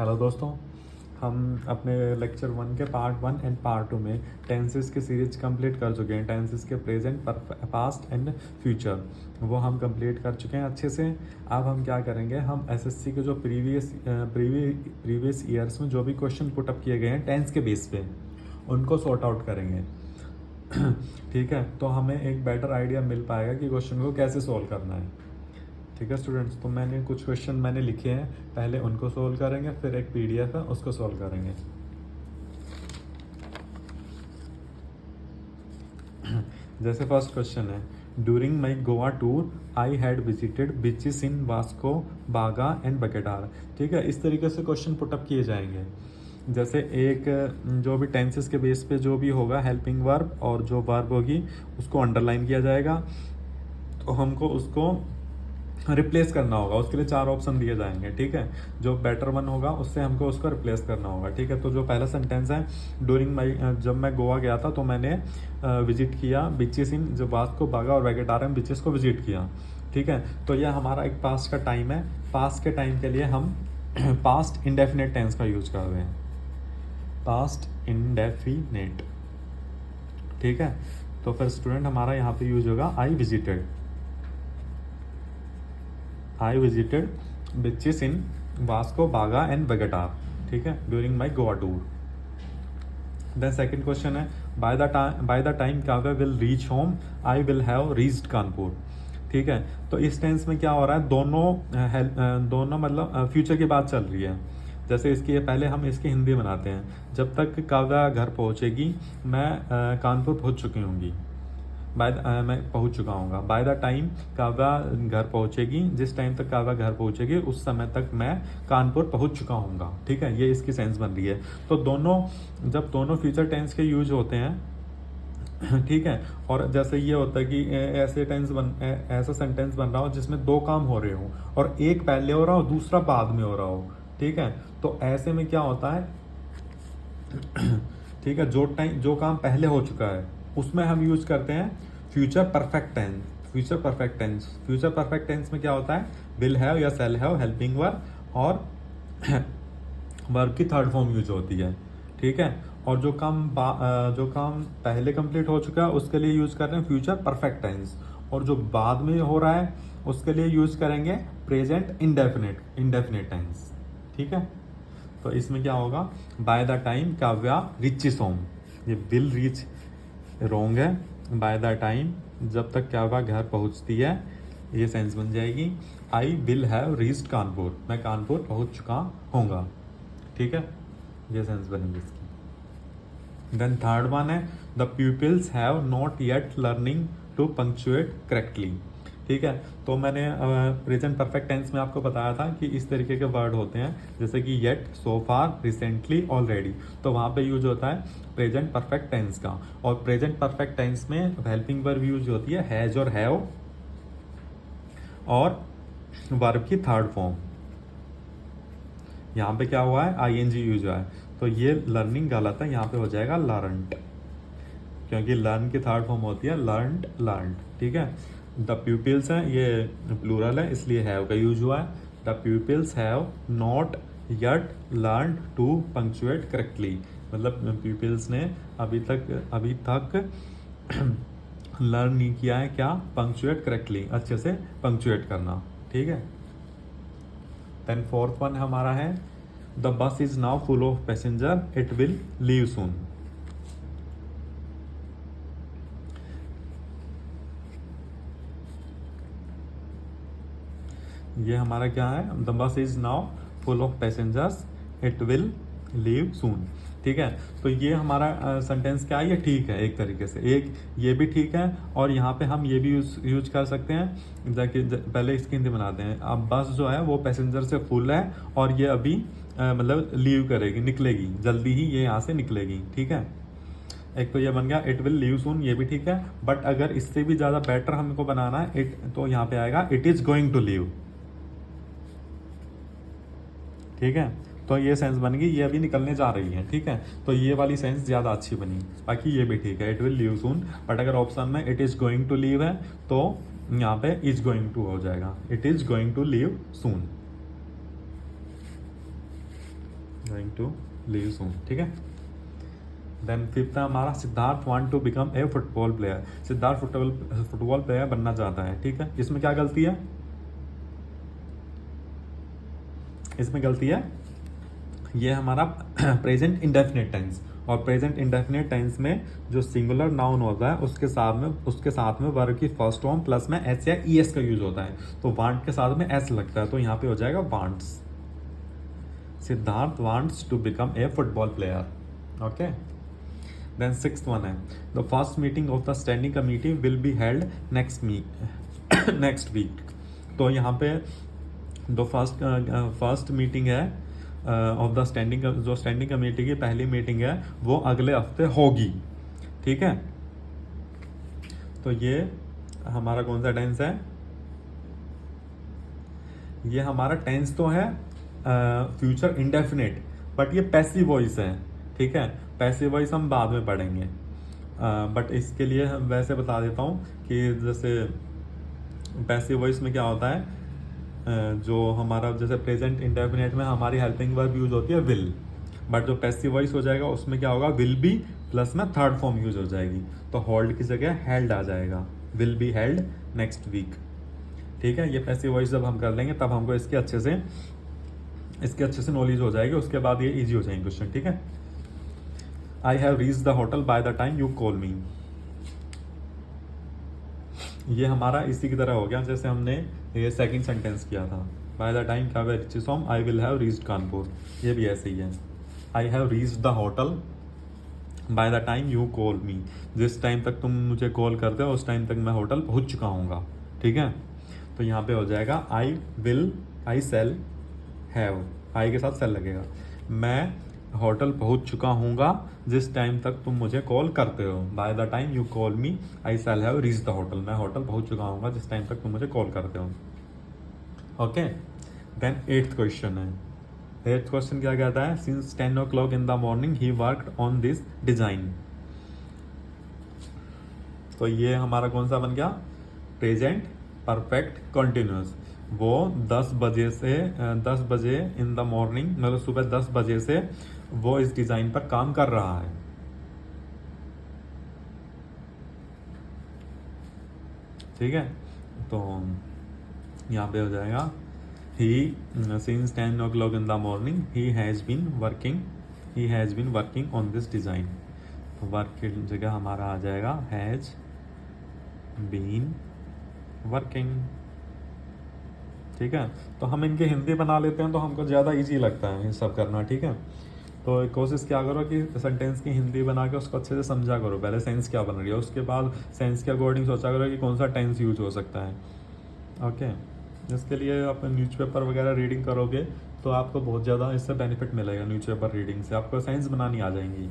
Hello दोस्तों, हम अपने लेक्चर 1 के पार्ट 1 एंड पार्ट 2 में टेंसेस की सीरीज कंप्लीट कर चुके हैं। टेंसेस के प्रेजेंट, पास्ट एंड फ्यूचर वो हम कंप्लीट कर चुके हैं अच्छे से। अब हम क्या करेंगे, हम एसएससी के जो प्रीवियस ईयर्स में जो भी क्वेश्चन पुट अप किए गए हैं टेंस के बेस पे, उनको सॉर्ट आउट करेंगे। ठीक है, तो हमें एक बेटर आइडिया मिल पाएगा कि क्वेश्चन को कैसे सॉल्व करना है। ठीक है स्टूडेंट्स, तो मैंने कुछ क्वेश्चन लिखे हैं, पहले उनको सोल्व करेंगे, फिर एक पीडीएफ है उसको सोल्व करेंगे। जैसे फर्स्ट क्वेश्चन है, during my Goa tour I had visited beaches in Vasco, Baga and बकेटार। ठीक है, इस तरीके से क्वेश्चन पुटअप किए जाएंगे। जैसे एक जो भी टेंसेस के बेस पे जो भी होगा हेल्पिंग वर्ब और जो वर्ब होगी उसको अंडरलाइन किया जाएगा, तो हमको उसको रिप्लेस करना होगा। उसके लिए 4 ऑप्शन दिए जाएंगे। ठीक है, जो बेटर वन होगा उससे हमको उसको रिप्लेस करना होगा। ठीक है, तो जो पहला सेंटेंस है, ड्यूरिंग माई, जब मैं गोवा गया था तो मैंने विजिट किया बीचेस इन जो वास्को, बागा और वेगेटारम बीचेस को विजिट किया। ठीक है, तो यह हमारा एक पास्ट का टाइम है। पास्ट के टाइम के लिए हम पास्ट इंडेफिनेट टेंस का यूज कर रहे हैं, पास्ट इंडेफिनेट। ठीक है, तो फिर स्टूडेंट हमारा यहाँ पे यूज होगा I visited. I visited beaches in Vasco, Baga and Vagator. ठीक है, during my Goa tour. Then second question है, by the time Kavya will reach home I will have reached Kanpur. ठीक है, तो इस टेंस में क्या हो रहा है, दोनों मतलब फ्यूचर की बात चल रही है। जैसे इसकी पहले हम इसकी हिंदी बनाते हैं, जब तक काव्या घर पहुंचेगी मैं कानपुर पहुंच चुकी होंगी। मैं पहुंच चुका हूँगा। बाय द टाइम काव्या घर पहुंचेगी, जिस टाइम तक काव्या घर पहुंचेगी उस समय तक मैं कानपुर पहुंच चुका हूँगा। ठीक है, ये इसकी सेंस बन रही है। तो जब दोनों फ्यूचर टेंस के यूज होते हैं, ठीक है, और जैसे ये होता है कि ऐसा सेंटेंस बन रहा हो जिसमें 2 काम हो रहे हो और एक पहले हो रहा हो दूसरा बाद में हो रहा हो। ठीक है, तो ऐसे में क्या होता है, ठीक है, जो काम पहले हो चुका है उसमें हम यूज करते हैं future perfect tense. Future perfect tense में क्या होता है, विल हैव या शैल हैव हेल्पिंग वर्ब और वर्ब की थर्ड फॉर्म यूज होती है। ठीक है, और जो काम पहले कंप्लीट हो चुका है उसके लिए यूज कर रहे हैं फ्यूचर परफेक्ट टेंस, और जो बाद में हो रहा है उसके लिए यूज करेंगे प्रेजेंट इंडेफिनिट टेंस। ठीक है, तो इसमें क्या होगा, bye the time Kavya reaches home, ये विल रीच रॉन्ग है। बाय द टाइम जब तक काव्या घर पहुंचती है, ये सेंस बन जाएगी आई विल हैव रीच्ड कानपुर, मैं कानपुर पहुंच चुका होऊंगा। ठीक है, ये सेंस बनेगी इसकी। देन थर्ड वन है, the peoples have not yet learning to punctuate correctly. ठीक है, तो मैंने प्रेजेंट परफेक्ट टेंस में आपको बताया था कि इस तरीके के वर्ड होते हैं, जैसे कि येट, सो फार, रिसेंटली, ऑलरेडी, तो वहाँ पे यूज होता है प्रेजेंट परफेक्ट टेंस का। और प्रेजेंट परफेक्ट टेंस में हेल्पिंग वर्ब यूज होती है हैज और हैव, और वर्ब की थर्ड फॉर्म। यहाँ पे क्या हुआ है, आईएनजी यूज हुआ है, तो ये लर्निंग गलत है, यहाँ पे हो जाएगा लर्नड, क्योंकि लर्न की थर्ड फॉर्म होती है लर्नड। ठीक है, द प्यूपिल्स है, ये प्लूरल है इसलिए हैव का यूज हुआ है। The pupils have not yet learn to punctuate correctly, मतलब प्यूपिल्स ने अभी तक लर्न नहीं किया है क्या, पंक्चुएट करेक्टली, अच्छे से पंक्चुएट करना। ठीक है, देन फोर्थ वन हमारा है, the bus is now full of passenger it will leave soon. ये हमारा क्या है, the bus is now full of passengers it will leave soon. ठीक है, तो ये हमारा सेंटेंस क्या है, ये ठीक है एक तरीके से, एक ये भी ठीक है, और यहाँ पे हम ये भी यूज कर सकते हैं। पहले इसकी हिंदी बनाते हैं। अब बस जो है वो पैसेंजर से फुल है और ये अभी मतलब लीव करेगी, निकलेगी, जल्दी ही ये यहाँ से निकलेगी। ठीक है, एक तो ये बन गया इट विल लीव सून, ये भी ठीक है, बट अगर इससे भी ज़्यादा बेटर हमको बनाना है तो यहाँ पे आएगा it is going to leave. ठीक है, तो ये सेंस बन गई, ये अभी निकलने जा रही है। ठीक है, तो ये वाली सेंस ज़्यादा अच्छी बनी, बाकी ये भी ठीक है, it will leave soon, but अगर ऑप्शन में it is going to leave है तो यहाँ पे इज गोइंग टू हो जाएगा, it is going to leave soon. Going to leave soon, ठीक है। देन फिफ्थ है हमारा Siddharth want to become a football player. Siddharth football player बनना चाहता है, ठीक है। इसमें क्या गलती है, इसमें गलती है, ये हमारा प्रेजेंट इंडेफिनिट टेंस, और प्रेजेंट इंडेफिनिट टेंस में जो सिंगुलर नाउन होता है उसके साथ में वर्ब की फर्स्ट फॉर्म प्लस में एस या ई एस का यूज होता है। तो वांट के साथ में एस लगता है, तो यहाँ पे हो जाएगा wants. Siddharth wants to become a football player, okay. Then sixth one है the first meeting of the standing committee will be held next week. तो यहाँ पे जो फर्स्ट मीटिंग है ऑफ द जो स्टैंडिंग कमेटी की पहली मीटिंग है वो अगले हफ्ते होगी, ठीक है। तो ये हमारा कौन सा टेंस है, ये हमारा टेंस तो है फ्यूचर इंडेफिनिट, बट ये पैसिव वॉइस है, ठीक है। पैसिव वॉइस हम बाद में पढ़ेंगे, बट इसके लिए हम वैसे बता देता हूँ कि जैसे पैसिव वॉइस में क्या होता है, जो हमारा जैसे प्रेजेंट इंडेफिनिट में हमारी हेल्पिंग वर्ब यूज होती है विल, बट जो पैसिव वॉइस हो जाएगा उसमें क्या होगा, विल बी प्लस में थर्ड फॉर्म यूज हो जाएगी, तो होल्ड की जगह हेल्ड आ जाएगा, will be held next week, ठीक है। ये पैसिव वॉइस जब हम कर लेंगे तब हमको इसके अच्छे से नॉलेज हो जाएगी, उसके बाद ये इजी हो जाएंगे क्वेश्चन, ठीक है। I have reached the hotel bye the time you call मी। ये हमारा इसी की तरह हो गया जैसे हमने ये सेकंड सेंटेंस किया था, bye the time Kavya reaches home I will have reached Kanpur. ये भी ऐसे ही है, I have reached the hotel bye the time you call मी। जिस टाइम तक तुम मुझे कॉल करते हो उस टाइम तक मैं होटल पहुंच चुका हूँगा, ठीक है। तो यहाँ पे हो जाएगा आई सेल हैव, आई के साथ सेल लगेगा, मैं होटल पहुंच चुका हूँगा जिस टाइम तक तुम मुझे कॉल करते हो। Bye the time you call me I shall have reached the hotel, मैं होटल पहुंच चुका हूँगा जिस टाइम तक तुम मुझे कॉल करते हो, ओके। देन एट्थ क्वेश्चन है, एट्थ क्वेश्चन क्या कहता है, since 10 o'clock in the morning he worked on this design. तो ये हमारा कौन सा बन गया, प्रेजेंट परफेक्ट कंटिन्यूअस। वो 10 बजे इन द मॉर्निंग, मतलब सुबह 10 बजे से वो इस डिजाइन पर काम कर रहा है, ठीक है। तो यहाँ पे हो जाएगा he since 10 o'clock in the morning he has been working on this design. तो वर्क की जगह हमारा आ जाएगा हैज बीन वर्किंग, ठीक है। तो हम इनके हिंदी बना लेते हैं तो हमको ज़्यादा इजी लगता है ये सब करना, ठीक है। तो कोशिश क्या करो कि सेंटेंस की हिंदी बना के उसको अच्छे से समझा करो, पहले सेंस क्या बन रही है, उसके बाद सेंस के अकॉर्डिंग सोचा करो कि कौन सा टेंस यूज हो सकता है, ओके। इसके लिए आप न्यूज़पेपर वगैरह रीडिंग करोगे तो आपको बहुत ज़्यादा इससे बेनिफिट मिलेगा, न्यूज़पेपर रीडिंग से आपको सेंस बनानी आ जाएंगी।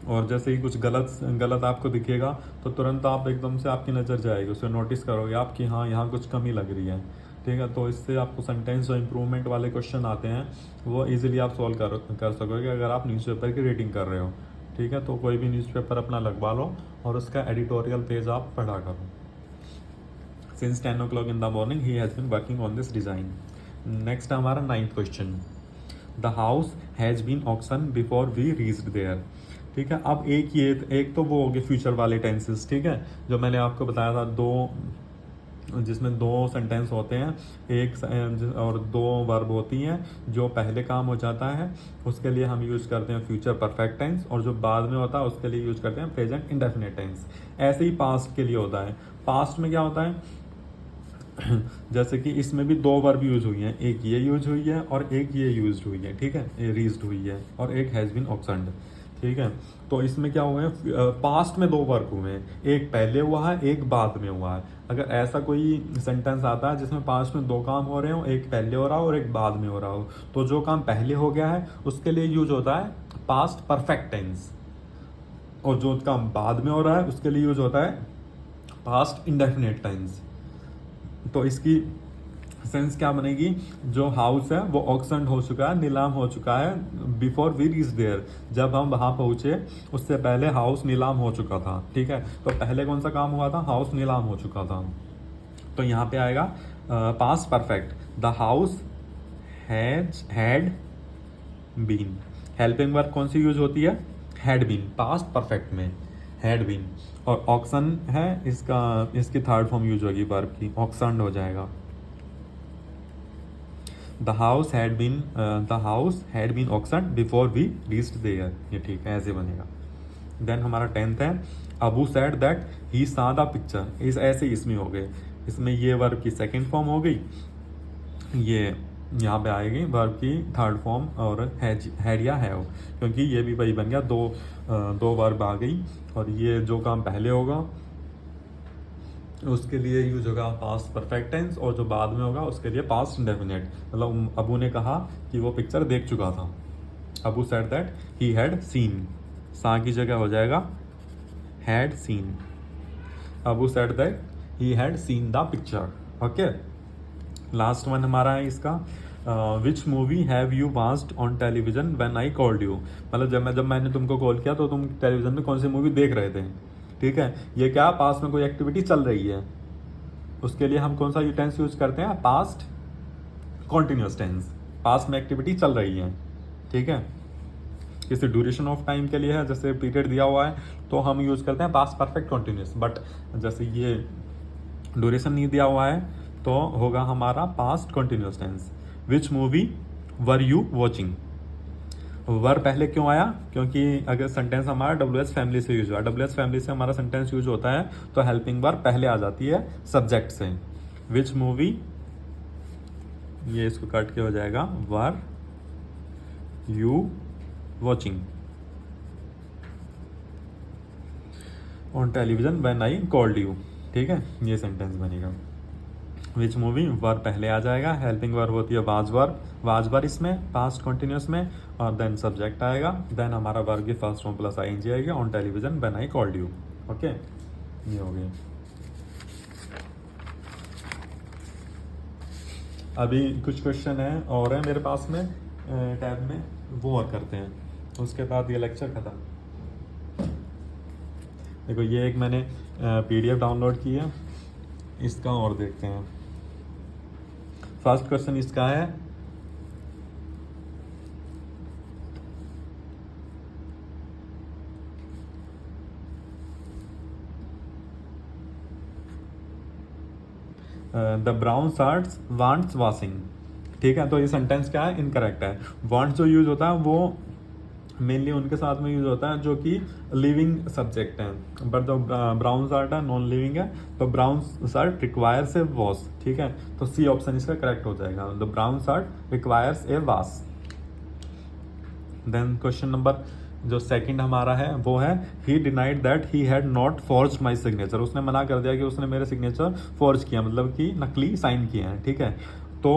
और जैसे ही कुछ गलत आपको दिखेगा तो तुरंत आप एकदम से आपकी नज़र जाएगी, उसे नोटिस करोगे आप कि हाँ यहाँ कुछ कमी लग रही है, ठीक है। तो इससे आपको सेंटेंस जो इंप्रूवमेंट वाले क्वेश्चन आते हैं वो इजीली आप सॉल्व कर सकोगे अगर आप न्यूज़पेपर की रीडिंग कर रहे हो, ठीक है। तो कोई भी न्यूज़पेपर अपना लगवा लो और उसका एडिटोरियल पेज आप पढ़ा करो। Since 10 o'clock in the morning he has been working on this design. Next हमारा 9th question, the house has been auction before we reached there, ठीक है। अब एक तो वो हो गए फ्यूचर वाले टेंसेस, ठीक है, जो मैंने आपको बताया था, जिसमें 2 सेंटेंस होते हैं, एक और 2 वर्ब होती हैं। जो पहले काम हो जाता है उसके लिए हम यूज़ करते हैं फ्यूचर परफेक्ट टेंस, और जो बाद में होता है उसके लिए यूज़ करते हैं प्रेजेंट इंडेफिनिट टेंस। ऐसे ही पास्ट के लिए होता है, पास्ट में क्या होता है जैसे कि इसमें भी 2 वर्ब यूज हुई हैं, एक ये यूज हुई है और एक ये यूज हुई है, ठीक है, रीच्ड हुई है, और एक हैज़ बीन ऑक्शन्ड, ठीक है। तो इसमें क्या हुए हैं, पास्ट में 2 वर्ब हुए हैं, एक पहले हुआ है एक बाद में हुआ है। अगर ऐसा कोई सेंटेंस आता है जिसमें पास्ट में 2 काम हो रहे हो, एक पहले हो रहा हो और एक बाद में हो रहा हो, तो जो काम पहले हो गया है उसके लिए यूज होता है पास्ट परफेक्ट टेंस, और जो काम बाद में हो रहा है उसके लिए यूज होता है पास्ट इंडेफिनिट टेंस। तो इसकी सेंस क्या बनेगी, जो हाउस है वो ऑक्शन हो चुका है, नीलाम हो चुका है बिफोर वी रीच देयर, जब हम वहां पहुंचे उससे पहले हाउस नीलाम हो चुका था, ठीक है। तो पहले कौन सा काम हुआ था, हाउस नीलाम हो चुका था। तो यहाँ पे आएगा past perfect, the house had been. Helping verb कौन सी यूज होती है? हैड बीन, पास्ट परफेक्ट में हैड बीन। और ऑक्सन है इसका, इसकी थर्ड फॉर्म यूज होगी वर्ब की, ऑक्सन्ड हो जाएगा। The house had been auctioned before we reached there, ये ठीक है, ऐसे बनेगा। देन हमारा 10th है, अबू सैड दैट ही सा द पिक्चर, इस ऐसे इसमें हो गए। इसमें ये वर्ब की सेकंड फॉर्म हो गई, ये यहाँ पे आएगी वर्ब की थर्ड फॉर्म, और हैड या हैव, क्योंकि ये भी वही बन गया, दो वर्ब आ गई। और ये जो काम पहले होगा उसके लिए यूज होगा पास्ट परफेक्ट टेंस, और जो बाद में होगा उसके लिए पास्ट इंडेफिनिट। मतलब अबू ने कहा कि वो पिक्चर देख चुका था, Abu said that he had seen, सा की जगह हो जाएगा had seen. Abu said that he had seen the picture. Okay, last one हमारा है इसका, which movie have you watched on television when I called you. मतलब जब मैंने तुमको कॉल किया तो तुम टेलीविजन में कौन सी मूवी देख रहे थे, ठीक है। ये क्या, पास्ट में कोई एक्टिविटी चल रही है, उसके लिए हम कौन सा टेंस यूज करते हैं? पास्ट कॉन्टिन्यूस टेंस, पास्ट में एक्टिविटी चल रही है, ठीक है। किसी ड्यूरेशन ऑफ टाइम के लिए है, जैसे पीरियड दिया हुआ है तो हम यूज करते हैं पास्ट परफेक्ट कॉन्टिन्यूस, बट जैसे ये ड्यूरेशन नहीं दिया हुआ है तो होगा हमारा past continuous tense. Which movie were you watching. Were पहले क्यों आया? क्योंकि अगर सेंटेंस हमारा WH फैमिली से यूज हुआ, WH फैमिली से हमारा सेंटेंस यूज होता है तो हेल्पिंग वर्ब पहले आ जाती है सब्जेक्ट से। विच मूवी, ये इसको कट के हो जाएगा वर you watching on television when I called you, ठीक है, ये सेंटेंस बनेगा। विच मूवी, वर्ब पहले आ जाएगा, हेल्पिंग वर्ब होती है वाज वर्ब इसमें पास्ट कॉन्टिन्यूस में, और देन सब्जेक्ट आएगा, देन हमारा वर्ब की फर्स्ट फॉर्म प्लस आईएनजी आएगा, on television when I called you. Okay, ये हो गया। अभी कुछ क्वेश्चन है और है मेरे पास में टैब में, वो और करते हैं, उसके बाद ये लेक्चर खत्म। देखो ये एक मैंने PDF डाउनलोड की है, इसका और देखते हैं। फर्स्ट क्वेश्चन इसका है, the brown shirts wants washing, ठीक है। तो ये सेंटेंस क्या है? इनकरेक्ट है। वांट्स जो यूज होता है वो मेनली उनके साथ में यूज होता है जो कि लिविंग सब्जेक्ट है, बट जो ब्राउन शर्ट है नॉन लिविंग है, तो brown shirt requires a wash, ठीक है। तो सी ऑप्शन इसका करेक्ट हो जाएगा, the brown shirt requires a wash. Then question number जो सेकंड हमारा है वो है, he denied that he had not forged my signature, उसने मना कर दिया कि उसने मेरे सिग्नेचर फॉर्ज किया, मतलब कि नकली साइन किए हैं, ठीक है। तो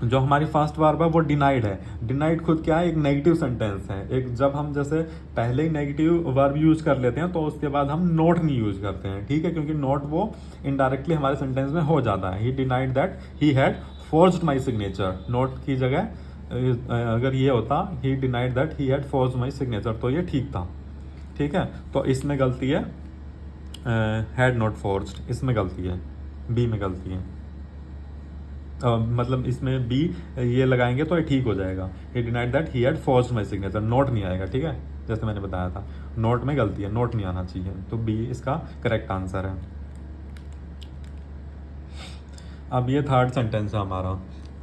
जो हमारी फर्स्ट वर्ब है वो डिनाइड है। डिनाइड खुद क्या है? एक नेगेटिव सेंटेंस है। एक जब हम जैसे पहले ही नेगेटिव वर्ब यूज कर लेते हैं तो उसके बाद हम नॉट नहीं यूज करते हैं, ठीक है, क्योंकि नॉट वो इनडायरेक्टली हमारे सेंटेंस में हो जाता है। He denied that he had forged my signature, not की जगह अगर ये होता ही denied that he had forged my signature, तो ये ठीक था, ठीक है। तो इसमें गलती है, हैड नॉट फॉर्ज्ड, इसमें गलती है, बी में गलती है। मतलब इसमें बी ये लगाएंगे तो ये ठीक हो जाएगा। ही denied that he had forged my signature, note नहीं आएगा, ठीक है, जैसे मैंने बताया था नोट में गलती है, नोट नहीं आना चाहिए, तो बी इसका करेक्ट आंसर है। अब ये थर्ड सेंटेंस है हमारा,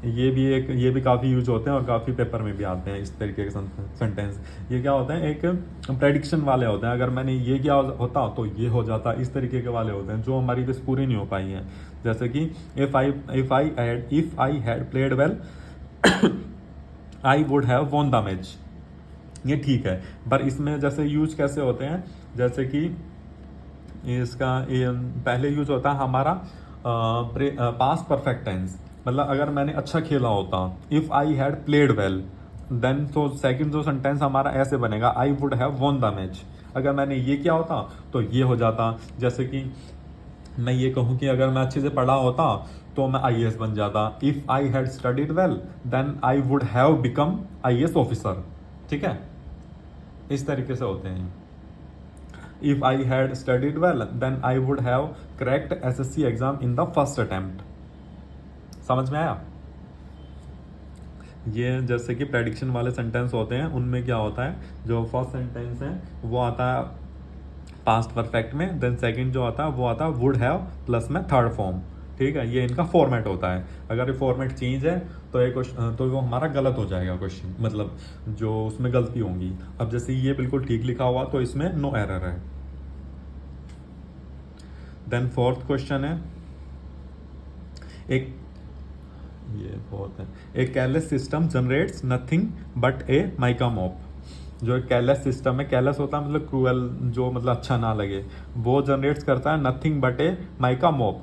ये भी काफ़ी यूज होते हैं और काफ़ी पेपर में भी आते हैं इस तरीके के सेंटेंस। ये क्या होते हैं? एक प्रेडिक्शन वाले होते हैं, अगर मैंने ये किया होता तो ये हो जाता, इस तरीके के वाले होते हैं जो हमारी बस पूरी नहीं हो पाई हैं। जैसे कि if I had played well I would have won the match, ये ठीक है, पर इसमें जैसे यूज कैसे होते हैं, जैसे कि इसका पहले यूज होता है हमारा पास्ट परफेक्ट टेंस, मतलब अगर मैंने अच्छा खेला होता, if I had played well, then तो सेकंड जो सेंटेंस हमारा ऐसे बनेगा, I would have won the match. अगर मैंने ये किया होता तो ये हो जाता। जैसे कि मैं ये कहूँ कि अगर मैं अच्छे से पढ़ा होता तो मैं IAS बन जाता। If I had studied well then I would have become IAS officer, ठीक है, इस तरीके से होते हैं। If I had studied well then I would have cracked SSC exam in the first attempt. समझ में आया? ये जैसे कि प्रेडिक्शन वाले सेंटेंस होते हैं, उनमें क्या होता है, जो फर्स्ट सेंटेंस है वो आता है पास्ट परफेक्ट में, देन सेकंड जो आता है वो आता है वुड हैव प्लस में थर्ड फॉर्म। ठीक है, ये इनका फॉर्मेट होता है। अगर ये फॉर्मेट चेंज है तो ये क्वेश्चन, तो वो हमारा गलत हो जाएगा क्वेश्चन, मतलब जो उसमें गलती होंगी। अब जैसे ये बिल्कुल ठीक लिखा हुआ तो इसमें नो एरर है। देन फोर्थ क्वेश्चन है, एक ये बहुत है, a careless system generates nothing but a mica mop. जो केयरलेस सिस्टम है, केयरलेस होता है मतलब क्रूअल, जो मतलब अच्छा ना लगे, वो जनरेट्स करता है nothing but a mica mop.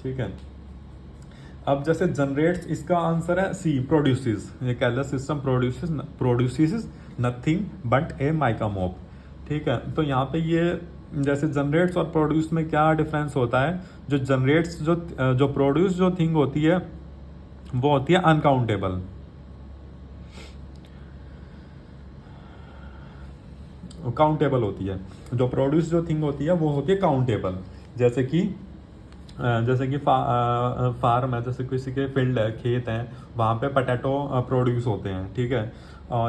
ठीक है, अब जैसे जनरेट्स, इसका आंसर है सी, प्रोड्यूसेस। ये careless system produces nothing but a mica mop. ठीक है, तो यहाँ पे ये जैसे जनरेट्स और प्रोड्यूस में क्या डिफरेंस होता है, जो जनरेट्स जो प्रोड्यूस जो थिंग होती है वो होती है अनकाउंटेबल। काउंटेबल होती है। जो प्रोड्यूस जो थिंग होती है वो होती है काउंटेबल। जैसे कि फार्म है, जैसे किसी के फील्ड है, खेत है, वहाँ पे पटेटो प्रोड्यूस होते हैं। ठीक है,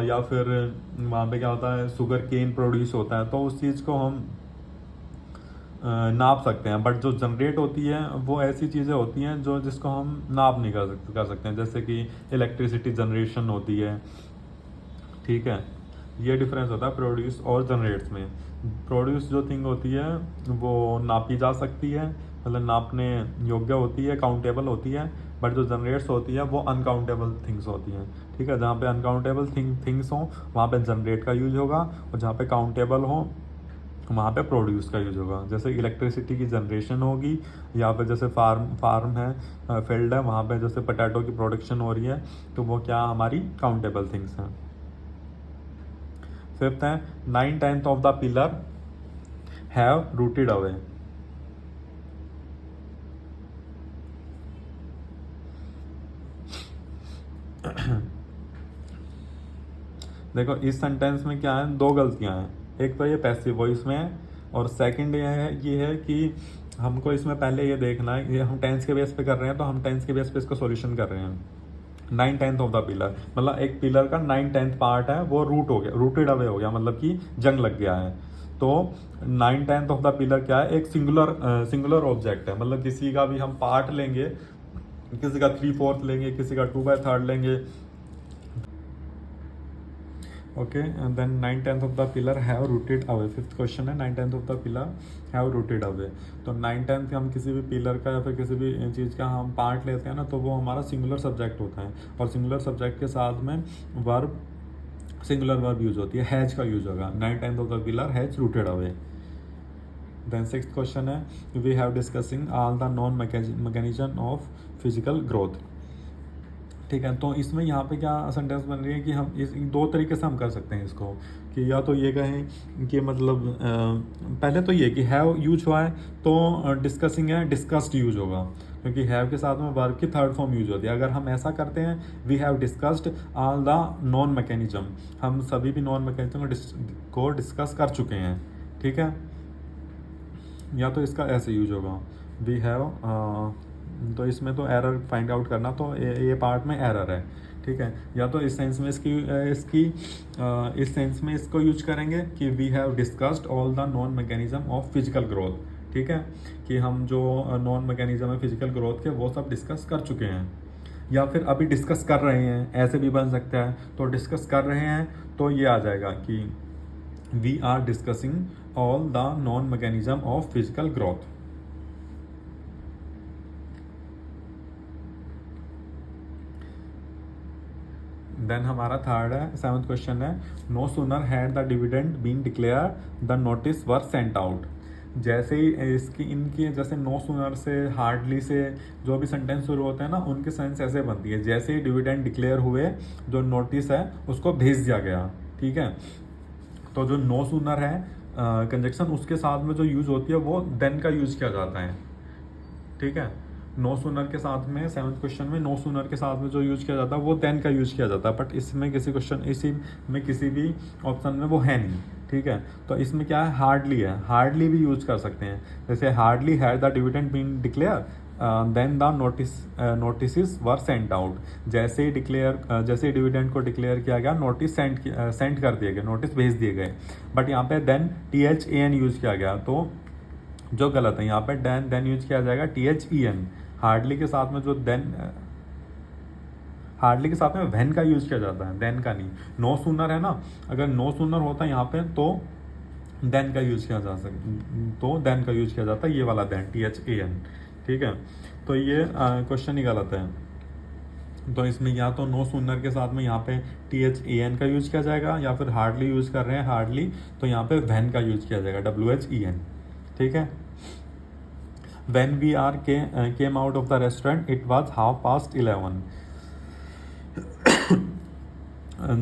या फिर वहाँ पे क्या होता है, शुगर केन प्रोड्यूस होता है, तो उस चीज़ को हम नाप सकते हैं। बट जो जनरेट होती है वो ऐसी चीज़ें होती हैं जो जिसको हम नाप नहीं कर सकते हैं, जैसे कि इलेक्ट्रिसिटी जनरेशन होती है। ठीक है, ये डिफरेंस होता है प्रोड्यूस और जनरेट्स में। प्रोड्यूस जो थिंग होती है वो नापी जा सकती है, मतलब नापने योग्य होती है, काउंटेबल होती है। बट जो जनरेट्स होती है वो अनकाउंटेबल थिंग्स होती हैं। ठीक है, जहाँ पे अनकाउंटेबल थिंग्स हो वहाँ पे जनरेट का यूज होगा, और जहाँ पे काउंटेबल हो वहाँ पे प्रोड्यूस का यूज होगा। जैसे इलेक्ट्रिसिटी की जनरेशन होगी, या फिर जैसे फार्म है, फील्ड है, वहाँ पे जैसे पोटैटो की प्रोडक्शन हो रही है, तो वो क्या हमारी काउंटेबल थिंग्स हैं। फिफ्थ है, 9/10 of the pillar have rooted away. देखो इस सेंटेंस में क्या है, दो गलतियां हैं। एक तो ये पैसिव वॉइस में है, और सेकंड ये है कि हमको इसमें पहले ये देखना है, ये हम टेंस के बेस पे कर रहे हैं, तो हम टेंस के बेस पे इसको सॉल्यूशन कर रहे हैं। 9/10 ऑफ द पिलर मतलब एक पिलर का 9/10 पार्ट है वो रूटेड अवे हो गया, मतलब कि जंग लग गया है। तो 9/10 ऑफ द पिलर क्या है, एक सिंगुलर ऑब्जेक्ट है, मतलब किसी का भी हम पार्ट लेंगे, किसी का 3/4 लेंगे, किसी का 2/3 लेंगे। Okay, and then 9/10 of the pillar have rooted away. Fifth question है 9/10 of the pillar have rooted away. तो 9/10 हम किसी भी पिलर का या फिर किसी भी चीज़ का हम पार्ट लेते हैं ना, तो वो हमारा सिंगुलर सब्जेक्ट होता है, और सिंगुलर सब्जेक्ट के साथ में सिंगुलर वर्ब यूज होती है, हैज का यूज होगा। 9/10 of the pillar has rooted away. Then sixth question है, we have discussing all the non mechanism of physical growth. ठीक है, तो इसमें यहाँ पे क्या सेंटेंस बन रही है कि हम इस दो तरीके से हम कर सकते हैं इसको, कि या तो ये कहें कि मतलब पहले तो ये कि हैव यूज हुआ है तो डिस्कसिंग है, डिस्कस्ड यूज होगा, क्योंकि हैव के साथ में वर्ब की थर्ड फॉर्म यूज होती है। अगर हम ऐसा करते हैं, we have discussed all the non mechanism, हम सभी भी नॉन मैकेनिज्म को डिस्कस कर चुके हैं। ठीक है, या तो इसका ऐसे यूज होगा, वी हैव, तो इसमें तो एरर फाइंड आउट करना, तो ये पार्ट में एरर है। ठीक है, या तो इस सेंस में इस सेंस में इसको यूज करेंगे कि we have discussed all the non mechanism of physical growth. ठीक है, कि हम जो नॉन मैकेनिज्म है फिजिकल ग्रोथ के वो सब डिस्कस कर चुके हैं, या फिर अभी डिस्कस कर रहे हैं, ऐसे भी बन सकता है। तो डिस्कस कर रहे हैं तो ये आ जाएगा कि we are discussing all the non mechanism of physical growth. Then हमारा थर्ड है, सेवंथ क्वेश्चन है, no sooner had the dividend been declare the notice were sent out. जैसे ही इनकी जैसे नो सूनर से, हार्डली से जो भी सेंटेंस शुरू होते हैं ना, उनकी सेंस ऐसे बनती है, जैसे ही डिविडेंड डिक्लेयर हुए, जो नोटिस है उसको भेज दिया गया। ठीक है, तो जो नो सूनर है कंजक्शन, उसके साथ में जो यूज होती है वो देन का यूज किया जाता है। ठीक है, नो सूनर के साथ में, सेवंथ क्वेश्चन में नो सूनर के साथ में जो यूज किया जाता है वो देन का यूज किया जाता है, बट इसमें किसी भी ऑप्शन में वो है नहीं। ठीक है, तो इसमें क्या है, हार्डली है, हार्डली भी यूज कर सकते हैं। जैसे hardly had the dividend been declare, then the notice were sent out. जैसे ही डिविडेंड को डिक्लेयर किया गया, नोटिस सेंड कर दिए गए, नोटिस भेज दिए गए। बट यहाँ पे देन THAN यूज किया गया, तो जो गलत है यहाँ पे देन यूज किया जाएगा THEN। हार्डली के साथ में जो हार्डली के साथ में व्हेन का यूज किया जाता है, देन का नहीं। नो सूनर है ना, अगर नो सूनर होता है यहाँ पे तो देन का यूज किया जा सकता, तो देन का यूज किया जाता है, ये वाला देन THAN। ठीक है, तो ये क्वेश्चन ही गलत है। तो इसमें या तो नो सूनर के साथ में यहाँ पे THAN का यूज किया जाएगा, या फिर हार्डली यूज कर रहे हैं हार्डली, तो यहाँ पे व्हेन का यूज किया जाएगा, WHEN। ठीक है। When we came out of the restaurant, it was 11:30.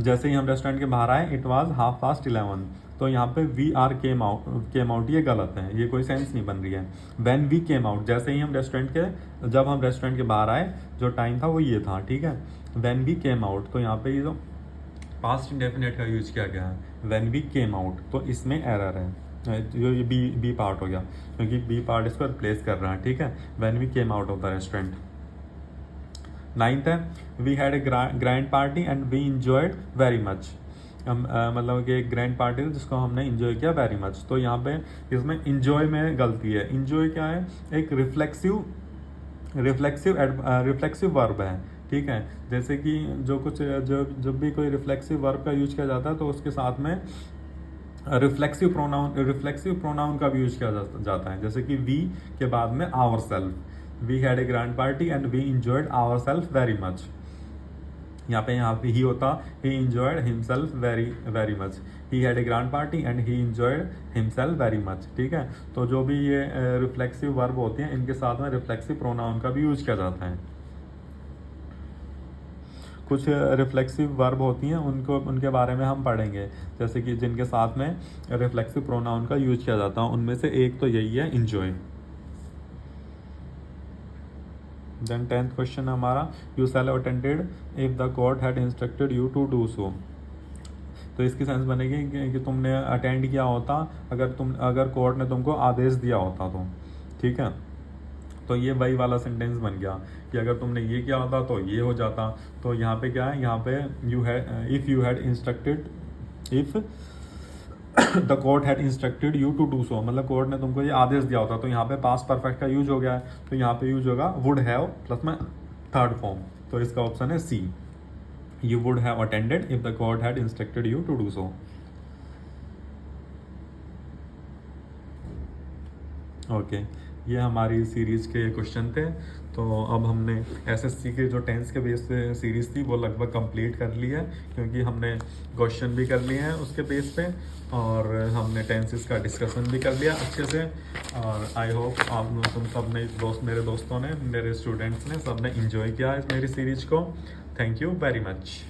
जैसे ही हम रेस्टोरेंट के बाहर आए, इट वाज 11:30। तो यहाँ पे केम आउट ये गलत है, ये कोई सेंस नहीं बन रही है। व्हेन वी केम आउट, जैसे ही हम जब हम रेस्टोरेंट के बाहर आए, जो टाइम था वो ये था। ठीक है, व्हेन वी केम आउट, तो यहाँ पे ये जो पास्ट इंडेफिनिट का यूज किया गया है, व्हेन वी केम आउट, तो इसमें एरर है। जो ये बी पार्ट हो गया, क्योंकि बी पार्ट इसको रिप्लेस कर रहा है। ठीक है, when we came out of the restaurant. 9th है, we had a grand party and we enjoyed very much. मतलब कि एक ग्रैंड पार्टी है जिसको हमने इंजॉय किया वेरी मच। तो यहाँ पे इसमें इंजॉय में गलती है। इंजॉय क्या है, एक रिफ्लेक्सिव वर्ब है। ठीक है, जैसे कि जब भी कोई रिफ्लेक्सिव वर्ब का यूज किया जाता है, तो उसके साथ में रिफ्लेक्सिव प्रोनाउन का भी यूज किया जाता है। जैसे कि वी के बाद में our self, we had a grand party and we enjoyed our self very much. यहाँ पे ही होता, he enjoyed himself very much. He had a grand party and he enjoyed himself very much. ठीक है, तो जो भी ये रिफ्लेक्सिव वर्ब होती हैं, इनके साथ में रिफ्लेक्सिव प्रोनाउन का भी यूज किया जाता है। कुछ रिफ्लेक्सिव वर्ब होती हैं, उनके बारे में हम पढ़ेंगे, जैसे कि जिनके साथ में रिफ्लेक्सिव प्रोनाउन का यूज किया जाता है। उनमें से एक तो यही है, इंजॉय। देन 10th क्वेश्चन हमारा, you shall have attended if the court had instructed you to do so. तो इसकी सेंस बनेगी कि तुमने अटेंड किया होता अगर कोर्ट ने तुमको आदेश दिया होता तो। ठीक है, तो ये वही वाला सेंटेंस बन गया कि अगर तुमने ये किया होता तो ये हो जाता। तो यहाँ पे क्या है, यहाँ पे if you had instructed, if the court had instructed you to do so, मतलब कोर्ट ने तुमको ये आदेश दिया होता। तो यहाँ पे पास्ट परफेक्ट का यूज हो गया है, तो यहाँ पे यूज होगा वुड हैव प्लस में थर्ड फॉर्म। तो इसका ऑप्शन है C, you would have attended if the court had instructed you to do so. Okay, ये हमारी सीरीज के क्वेश्चन थे। तो अब हमने एसएससी के जो टेंस के बेस पे सीरीज थी वो लगभग कंप्लीट कर ली है, क्योंकि हमने क्वेश्चन भी कर लिए हैं उसके बेस पे, और हमने टेंसेस का डिस्कशन भी कर लिया अच्छे से। और आई होप तुम सब ने मेरे दोस्तों ने, मेरे स्टूडेंट्स ने, सब ने इंजॉय किया इस मेरी सीरीज को। Thank you very much.